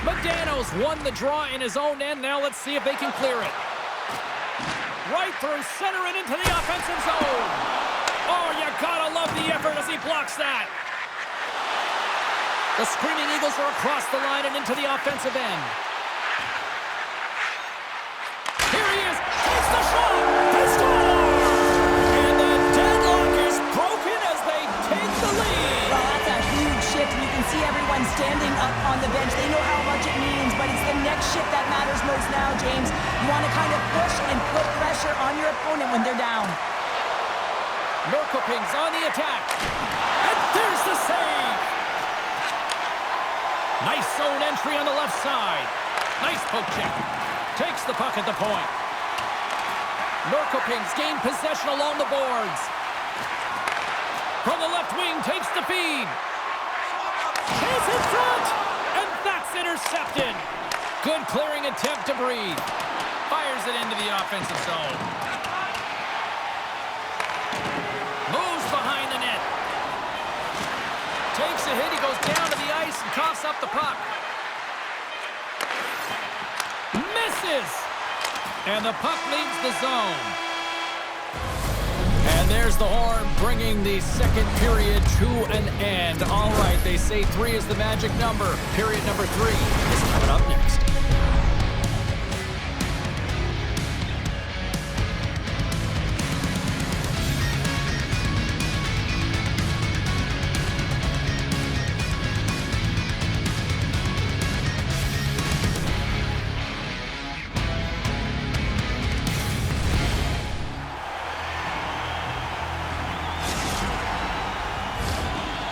Modano's won the draw in his own end. Now let's see if they can clear it. Right through center and into the offensive zone. Oh, you gotta love the effort as he blocks that. The Screaming Eagles are across the line and into the offensive end. Here he is. Takes the shot. They score! And the deadlock is broken as they take the lead. Well, that's a huge shift. You can see everyone standing up on the bench. They know how much it means, but it's the next shift that matters most now, James. You want to kind of push and put pressure on your opponent when they're down. Norrköping's on the attack. And there's the save. Nice zone entry on the left side. Nice poke check. Takes the puck at the point. Norrköping's gained possession along the boards. From the left wing, takes the feed. Chase in front. And that's intercepted. Good clearing attempt to breathe. Fires it into the offensive zone. Moves behind the net. Takes a hit. He goes down to the ice and coughs up the puck. Misses. And the puck leaves the zone. And there's the horn bringing the second period to an end. All right, they say 3 is the magic number. Period number 3 is coming up next.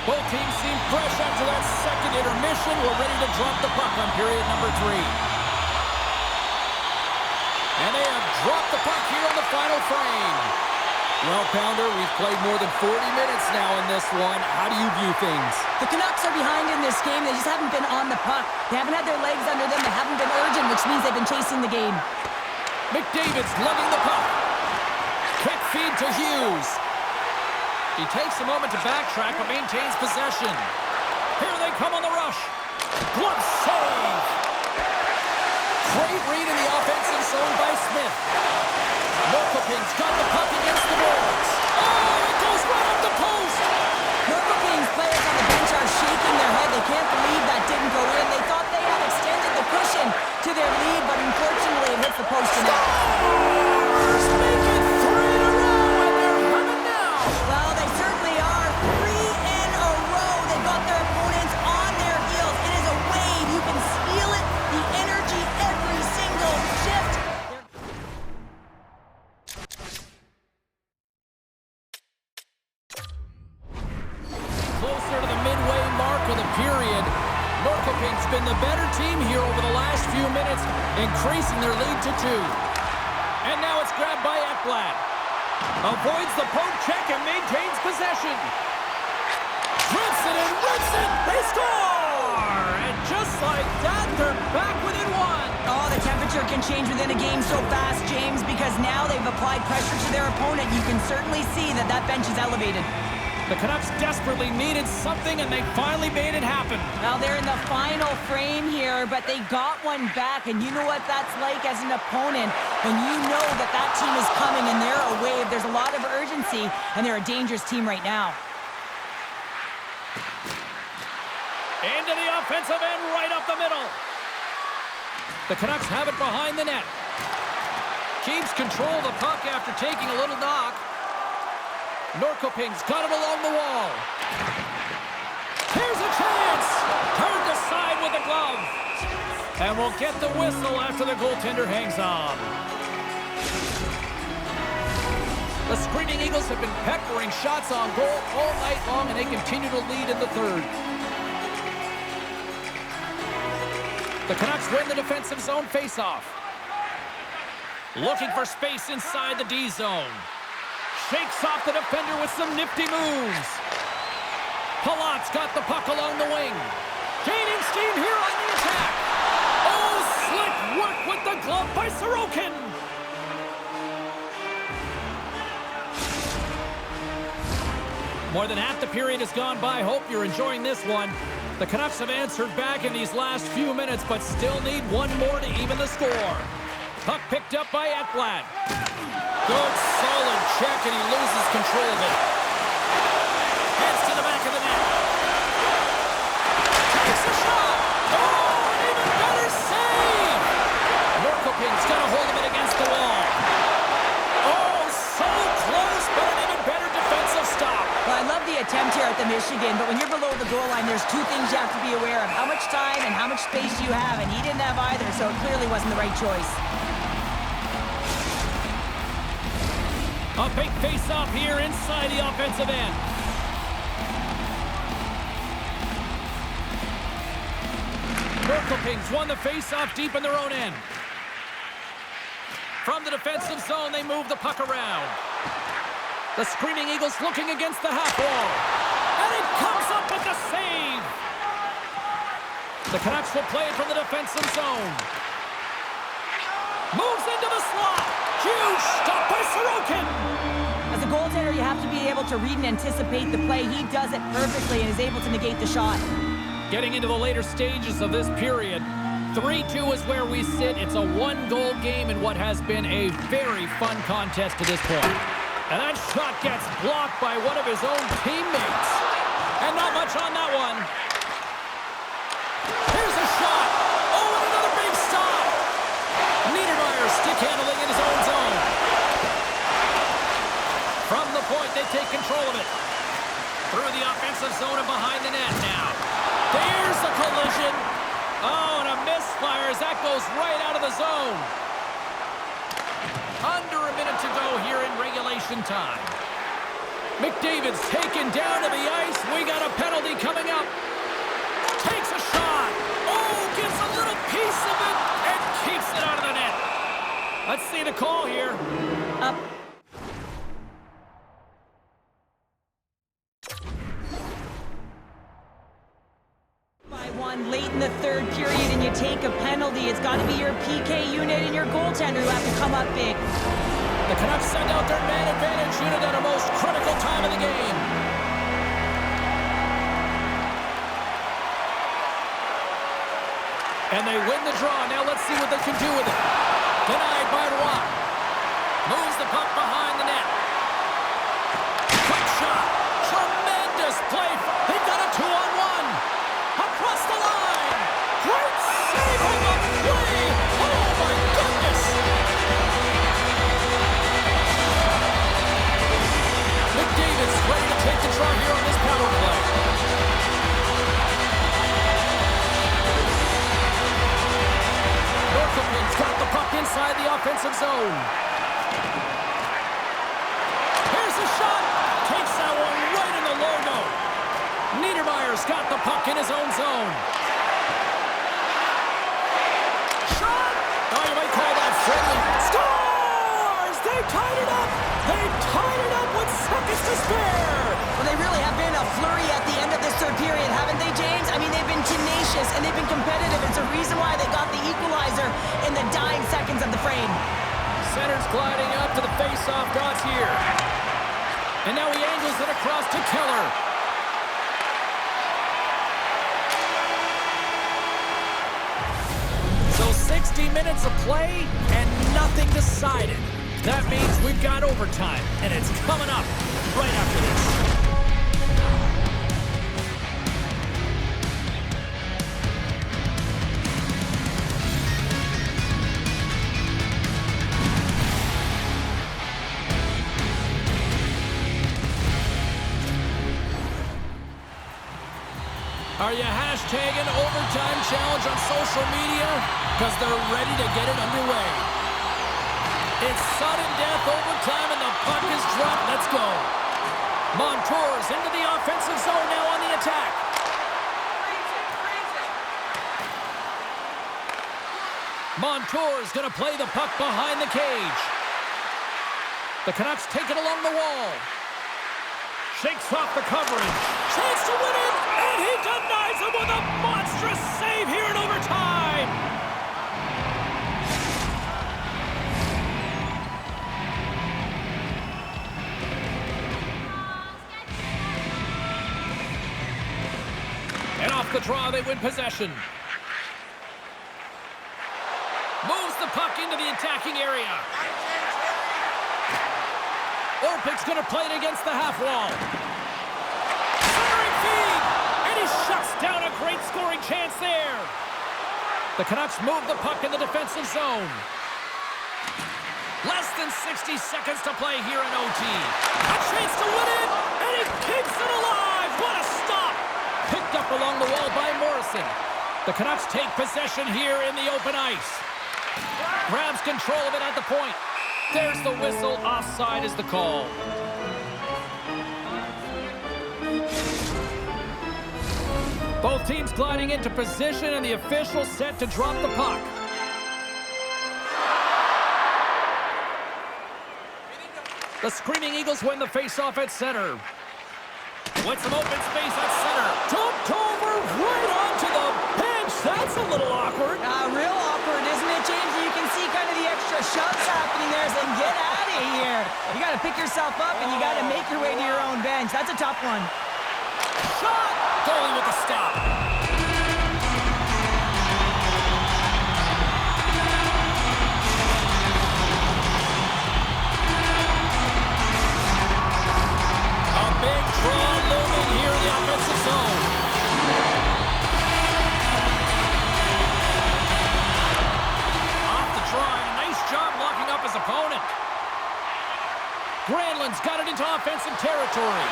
Both teams seem fresh after that second intermission. We're ready to drop the puck on period number 3. And they have dropped the puck here on the final frame. Well, Pounder, we've played more than 40 minutes now in this one. How do you view things? The Canucks are behind in this game. They just haven't been on the puck. They haven't had their legs under them. They haven't been urgent, which means they've been chasing the game. McDavid's lugging the puck. Quick feed to Hughes. He takes a moment to backtrack, but maintains possession. Here they come on the rush. Glove save. Great read in the offensive zone by Smith. Norrköping's got the puck against the boards. Oh, it goes right up the post. Norrköping's players on the bench are shaking their head. They can't believe that didn't go in. They thought they had extended the cushion to their lead, but unfortunately it hits the post and out. Stars make it 3 in a row, and they're humming now. Well, they certainly are. 3 in a row. They've got their opponents on their heels. It is a wave. You can feel it. The energy every single shift. Closer to the midway mark of the period. Norrköping's been the better team here over the last few minutes, increasing their lead to 2. And now it's grabbed by Ekblad. Avoids the poke check and maintains possession. Drips it and rips it. They score! And just like that, they're back within 1. Oh, the temperature can change within a game so fast, James, because now they've applied pressure to their opponent. You can certainly see that that bench is elevated. The Canucks desperately needed something, and they finally made it happen. Well, they're in the final frame here, but they got one back, and you know what that's like as an opponent. When you know that that team is coming and they're a wave, there's a lot of urgency, and they're a dangerous team right now. Into the offensive end, right up the middle. The Canucks have it behind the net. Keeps control of the puck after taking a little knock. Norrköping's got it along the wall. Here's a chance! Turned aside with a glove. And we'll get the whistle after the goaltender hangs on. The Screaming Eagles have been peppering shots on goal all night long, and they continue to lead in the third. The Canucks win the defensive zone faceoff. Looking for space inside the D zone. Shakes off the defender with some nifty moves. Palat's got the puck along the wing. Gaining steam here on the attack. Oh, slick work with the glove by Sorokin. More than half the period has gone by. Hope you're enjoying this one. The Canucks have answered back in these last few minutes, but still need one more to even the score. Puck picked up by Ekblad. Good, solid check, and he loses control of it. Heads to the back of the net. Takes a shot. Oh, an even better save. Morkoping's got a hold of it against the wall. Oh, so close, but an even better defensive stop. Well, I love the attempt here at the Michigan, but when you're below the goal line, there's two things you have to be aware of. How much time and how much space you have, and he didn't have either, so it clearly wasn't the right choice. A big face-off here inside the offensive end. Morkoping's won the face-off deep in their own end. From the defensive zone, they move the puck around. The Screaming Eagles looking against the half wall. And it comes up with the save! The Canucks will play it from the defensive zone. Moves into the slot. Huge stop by Sorokin. As a goaltender, you have to be able to read and anticipate the play. He does it perfectly and is able to negate the shot. Getting into the later stages of this period, 3-2 is where we sit. It's a one-goal game in what has been a very fun contest to this point. And that shot gets blocked by one of his own teammates. And not much on that one. Here's a shot. Oh, and another big stop. Niedermeyer stick handling in his own zone. From the point, they take control of it. Through the offensive zone and behind the net now. There's a collision. Oh, and a misfire as that goes right out of the zone. Under a minute to go here in regulation time. McDavid's taken down to the ice. We got a penalty coming up. Takes a shot. Oh, gets a little piece of it and keeps it out of the net. Let's see the call here. Up. By one late in the third period and you take a penalty, it's got to be your PK unit and your goaltender who have to come up big. The Canucks send out their man advantage unit at a most critical time of the game. And they win the draw. Now let's see what they can do with it. Denied by Roy. Moves the puck behind the net. Quick shot. Tremendous play. They've got a 2-on-1. Across the line. Great save on the play. Oh, my goodness. McDavid's ready to take the draw here on this power play. Morkoping's got the puck inside the offensive zone. Here's a shot. Takes that one right in the logo. Niedermeyer's got the puck in his own zone. Shot! Oh, you might call that friendly. Scores! They tied it up! They tied it up with seconds to spare! Well, they really have been a flurry at the end of this third period, haven't they, James? I mean, they've been tenacious and they've been competitive. It's a reason why they got the equalizer in the dying seconds of the frame. Center's gliding up to the face-off dots here. And now he angles it across to Keller. So 60 minutes of play and nothing decided. That means we've got overtime, and it's coming up right after this. Are you hashtagging overtime challenge on social media? Because they're ready to get it underway. It's sudden death overtime and the puck is dropped. Let's go. Montour's into the offensive zone now on the attack. Montour's going to play the puck behind the cage. The Canucks take it along the wall. Shakes off the coverage. Chance to win it, and he denies him with a monstrous save here in overtime. And off the draw, they win possession. Moves the puck into the attacking area. Opik's going to play it against the half wall. Centering feed! And he shuts down a great scoring chance there. The Canucks move the puck in the defensive zone. Less than 60 seconds to play here in OT. A chance to win it, and he keeps it alive. What a stop! Picked up along the wall by Morrison. The Canucks take possession here in the open ice. Grabs control of it at the point. There's the whistle. Offside is the call. Both teams gliding into position, and the official set to drop the puck. The Screaming Eagles win the faceoff at center. With some open space at center. Dumped over right onto the bench. That's a little awkward. Real awkward, isn't it, James? You can see kind of the extra shoves happening there, saying, get out of here. You got to pick yourself up, and you got to make your way to your own bench. That's a tough one. Shot! Goalie with the stop. Big draw looming here in the offensive zone. Off the draw, and a nice job locking up his opponent. Granlund's got it into offensive territory.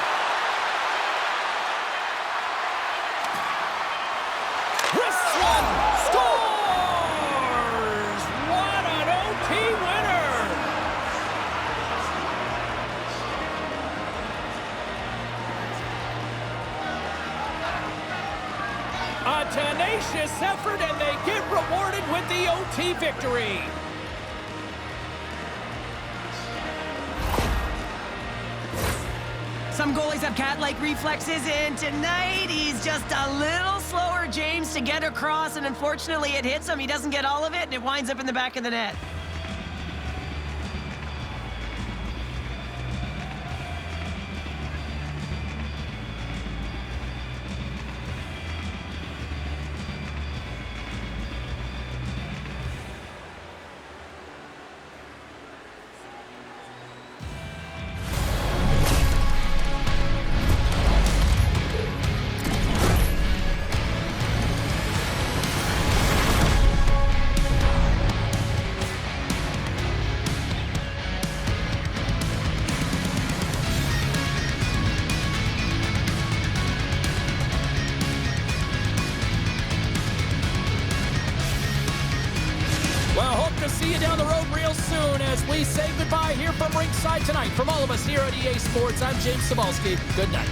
Wrists one, scores! What an OT winner! A tenacious effort, and they get rewarded with the OT victory. Some goalies have cat-like reflexes, and tonight he's just a little slower, James, to get across, and unfortunately it hits him. He doesn't get all of it, and it winds up in the back of the net. To see you down the road real soon as we say goodbye here from ringside tonight. From all of us here at EA Sports, I'm James Cebulski. Good night.